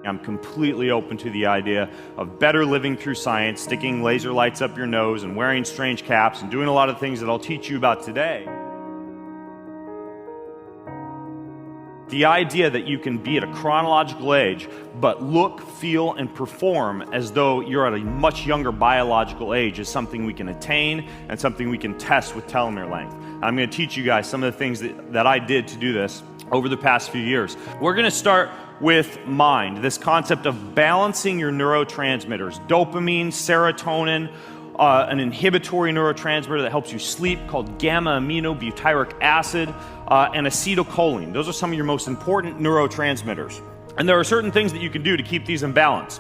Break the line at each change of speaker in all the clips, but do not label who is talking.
I'm completely open to the idea of better living through science, sticking laser lights up your nose and wearing strange caps and doing a lot of things that I'll teach you about today. The idea that you can be at a chronological age, but look, feel, and perform as though you're at a much younger biological age is something we can attain and something we can test with telomere length. I'm going to teach you guys some of the things that I did to do this over the past few years. We're going to start with mind, this concept of balancing your neurotransmitters, dopamine, serotonin, an inhibitory neurotransmitter that helps you sleep called gamma-aminobutyric acid, and acetylcholine. Those are some of your most important neurotransmitters. And there are certain things that you can do to keep these in balance.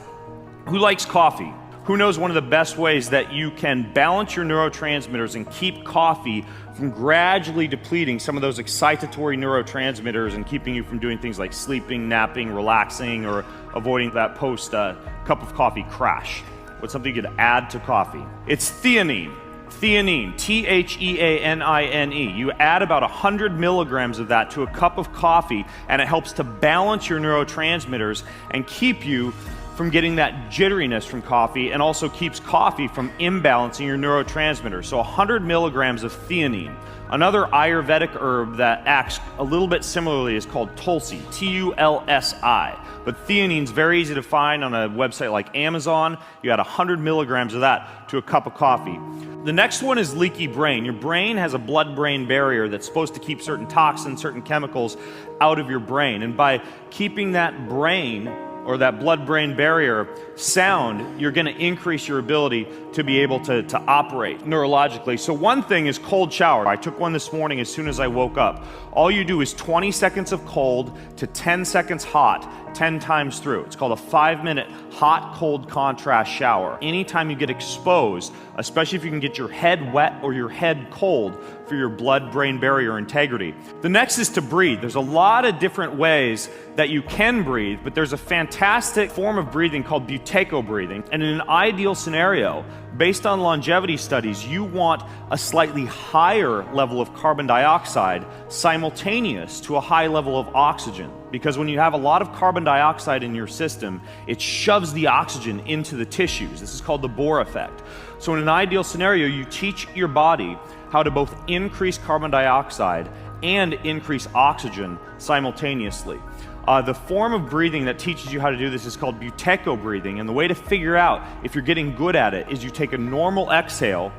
Who likes coffee? Who knows one of the best ways that you can balance your neurotransmitters and keep coffee from gradually depleting some of those excitatory neurotransmitters and keeping you from doing things like sleeping, napping, relaxing, or avoiding that post cup of coffee crash? What's something you could add to coffee? It's theanine. Theanine, Theanine. You add about 100 milligrams of that to a cup of coffee, and it helps to balance your neurotransmitters and keep you from getting that jitteriness from coffee, and also keeps coffee from imbalancing your neurotransmitters. So 100 milligrams of theanine. Another Ayurvedic herb that acts a little bit similarly is called Tulsi, Tulsi. But theanine's very easy to find on a website like Amazon. You add 100 milligrams of that to a cup of coffee. The next one is leaky brain. Your brain has a blood-brain barrier that's supposed to keep certain toxins, certain chemicals out of your brain. And by keeping that brain or that blood-brain barrier sound, you're going to increase your ability to be able to operate neurologically. So one thing is cold shower. I took one this morning as soon as I woke up. All you do is 20 seconds of cold to 10 seconds hot, 10 times through. It's called a 5-minute hot-cold contrast shower. Anytime you get exposed, especially if you can get your head wet or your head cold for your blood-brain barrier integrity. The next is to breathe. There's a lot of different ways that you can breathe, but there's a fantastic form of breathing called buteyko breathing. And in an ideal scenario, based on longevity studies, you want a slightly higher level of carbon dioxide simultaneous to a high level of oxygen. Because when you have a lot of carbon dioxide in your system, it shoves the oxygen into the tissues. This is called the Bohr effect. So in an ideal scenario, you teach your body how to both increase carbon dioxide and increase oxygen simultaneously. The form of breathing that teaches you how to do this is called buteyko breathing, and the way to figure out if you're getting good at it is you take a normal exhale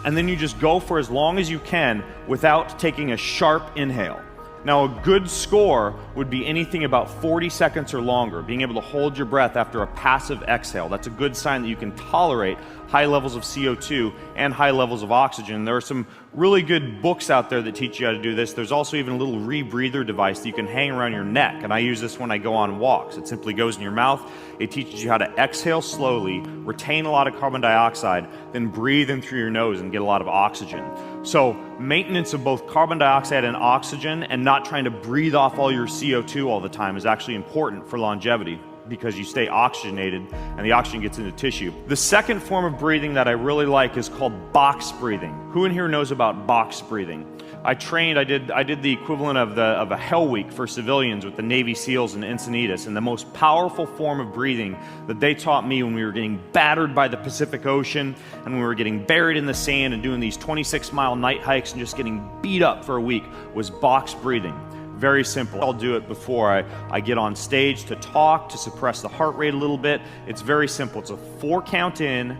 and then you just go for as long as you can without taking a sharp inhale. Now, a good score would be anything about 40 seconds or longer, being able to hold your breath after a passive exhale. That's a good sign that you can tolerate high levels of CO2 and high levels of oxygen. There are some really good books out there that teach you how to do this. There's also even a little rebreather device that you can hang around your neck, and I use this when I go on walks. It simply goes in your mouth. It teaches you how to exhale slowly, retain a lot of carbon dioxide, then breathe in through your nose and get a lot of oxygen. So maintenance of both carbon dioxide and oxygen, and not trying to breathe off all your CO2 all the time, is actually important for longevity, because you stay oxygenated and the oxygen gets into tissue. The second form of breathing that I really like is called box breathing. Who in here knows about box breathing? I did the equivalent of a Hell Week for civilians with the Navy SEALs in Encinitas, and the most powerful form of breathing that they taught me when we were getting battered by the Pacific Ocean and we were getting buried in the sand and doing these 26-mile night hikes and just getting beat up for a week was box breathing. Very simple. I'll do it before I get on stage to talk, to suppress the heart rate a little bit. It's very simple. It's a 4 count in,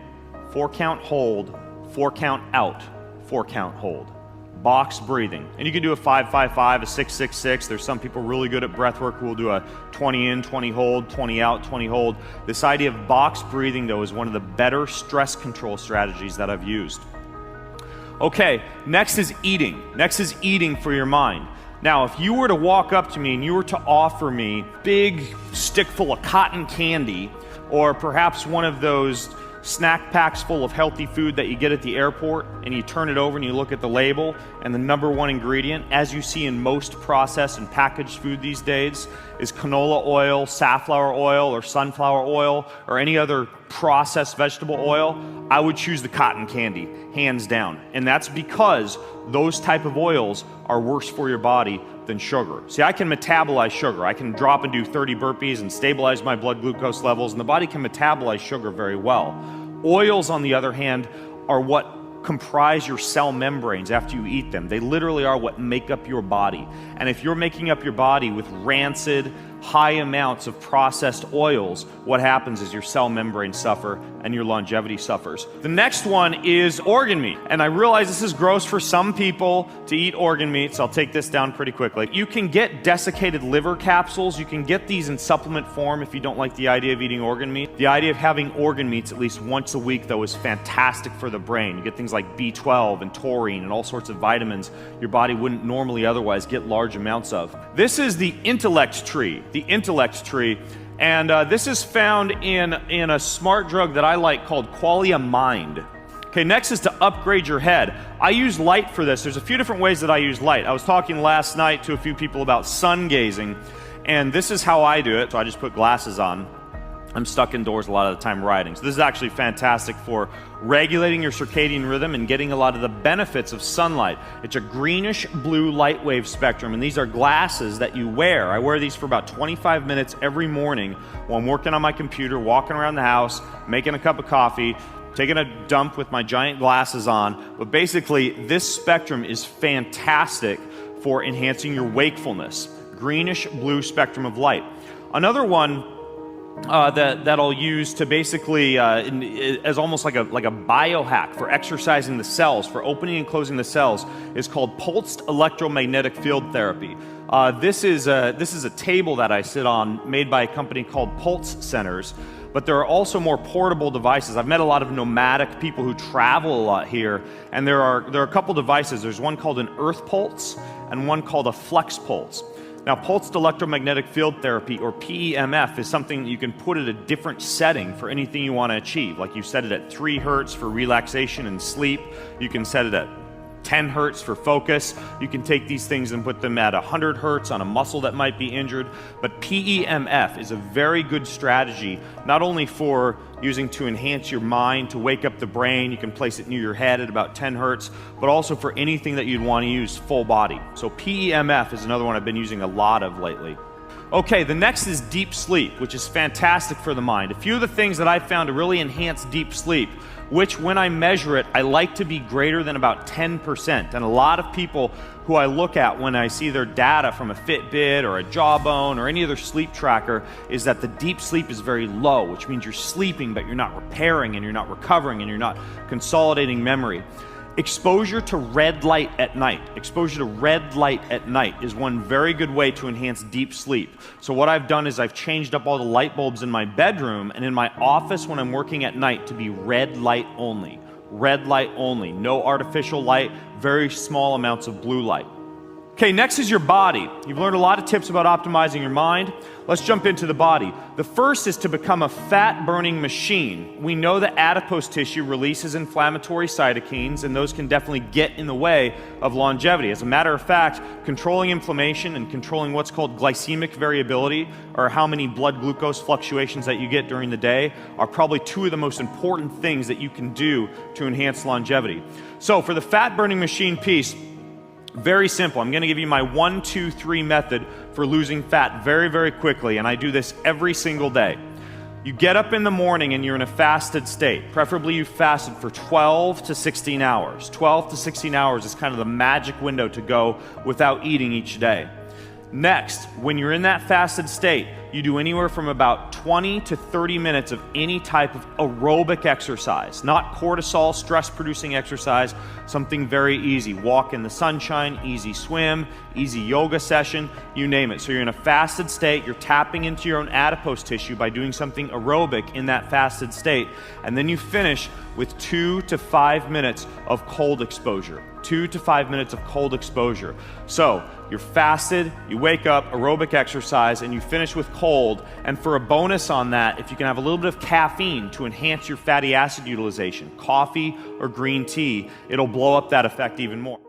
4 count hold, 4 count out, 4 count hold. Box breathing. And you can do a 5-5-5, a 6-6-6. There's some people really good at breath work who will do a 20 in, 20 hold, 20 out, 20 hold. This idea of box breathing, though, is one of the better stress control strategies that I've used. Okay, next is eating. Next is eating for your mind. Now, if you were to walk up to me and you were to offer me a big stick full of cotton candy, or perhaps one of those snack packs full of healthy food that you get at the airport, and you turn it over and you look at the label, and the number one ingredient, as you see in most processed and packaged food these days, is canola oil, safflower oil, or sunflower oil, or any other processed vegetable oil, I would choose the cotton candy, hands down. And that's because those type of oils are worse for your body than sugar. See, I can metabolize sugar. I can drop and do 30 burpees and stabilize my blood glucose levels, and the body can metabolize sugar very well. Oils, on the other hand, are what comprise your cell membranes after you eat them. They literally are what make up your body. And if you're making up your body with rancid, high amounts of processed oils, what happens is your cell membranes suffer and your longevity suffers. The next one is organ meat. And I realize this is gross for some people to eat organ meat, so I'll take this down pretty quickly. You can get desiccated liver capsules. You can get these in supplement form if you don't like the idea of eating organ meat. The idea of having organ meats at least once a week, though, is fantastic for the brain. You get things like B12 and taurine and all sorts of vitamins your body wouldn't normally otherwise get large amounts of. This is the intellect tree. The intellect tree, and this is found in a smart drug that I like called Qualia Mind. Okay, next is to upgrade your head. I use light for this. There's a few different ways that I use light. I was talking last night to a few people about sun gazing, and this is how I do it. So I just put glasses on. I'm stuck indoors a lot of the time writing. So this is actually fantastic for regulating your circadian rhythm and getting a lot of the benefits of sunlight. It's a greenish blue light wave spectrum, and these are glasses that you wear. I wear these for about 25 minutes every morning while I'm working on my computer, walking around the house, making a cup of coffee, taking a dump with my giant glasses on. But basically, this spectrum is fantastic for enhancing your wakefulness. Greenish blue spectrum of light. Another one that I'll use to basically as almost like a biohack for exercising the cells, for opening and closing the cells, is called pulsed electromagnetic field therapy. This is a table that I sit on, made by a company called Pulse Centers. But there are also more portable devices. I've met a lot of nomadic people who travel a lot here, and there are a couple devices. There's one called an Earth Pulse and one called a Flex Pulse. Now, pulsed electromagnetic field therapy, or PEMF, is something that you can put at a different setting for anything you want to achieve. Like, you set it at 3 hertz for relaxation and sleep. You can set it at 10 hertz for focus. You can take these things and put them at 100 hertz on a muscle that might be injured. But PEMF is a very good strategy, not only for using to enhance your mind, to wake up the brain. You can place it near your head at about 10 hertz, but also for anything that you'd want to use full body. So PEMF is another one I've been using a lot of lately. Okay, the next is deep sleep, which is fantastic for the mind. A few of the things that I've found to really enhance deep sleep, which when I measure it, I like to be greater than about 10%. And a lot of people who I look at when I see their data from a Fitbit or a Jawbone or any other sleep tracker is that the deep sleep is very low, which means you're sleeping, but you're not repairing and you're not recovering and you're not consolidating memory. Exposure to red light at night. Exposure to red light at night is one very good way to enhance deep sleep. So what I've done is I've changed up all the light bulbs in my bedroom and in my office when I'm working at night to be red light only. Red light only. No artificial light, very small amounts of blue light. Okay, next is your body. You've learned a lot of tips about optimizing your mind. Let's jump into the body. The first is to become a fat-burning machine. We know that adipose tissue releases inflammatory cytokines, and those can definitely get in the way of longevity. As a matter of fact, controlling inflammation and controlling what's called glycemic variability, or how many blood glucose fluctuations that you get during the day, are probably 2 of the most important things that you can do to enhance longevity. So for the fat-burning machine piece, very simple. I'm going to give you my 1, 2, 3 method for losing fat very, very quickly, and I do this every single day. You get up in the morning and you're in a fasted state. Preferably you fasted for 12 to 16 hours. 12 to 16 hours is kind of the magic window to go without eating each day. Next, when you're in that fasted state, you do anywhere from about 20 to 30 minutes of any type of aerobic exercise, not cortisol, stress-producing exercise, something very easy. Walk in the sunshine, easy swim, easy yoga session, you name it. So you're in a fasted state, you're tapping into your own adipose tissue by doing something aerobic in that fasted state, and then you finish with 2 to 5 minutes of cold exposure. 2 to 5 minutes of cold exposure. So you're fasted, you wake up, aerobic exercise, and you finish with cold. And for a bonus on that, if you can have a little bit of caffeine to enhance your fatty acid utilization, coffee or green tea, it'll blow up that effect even more.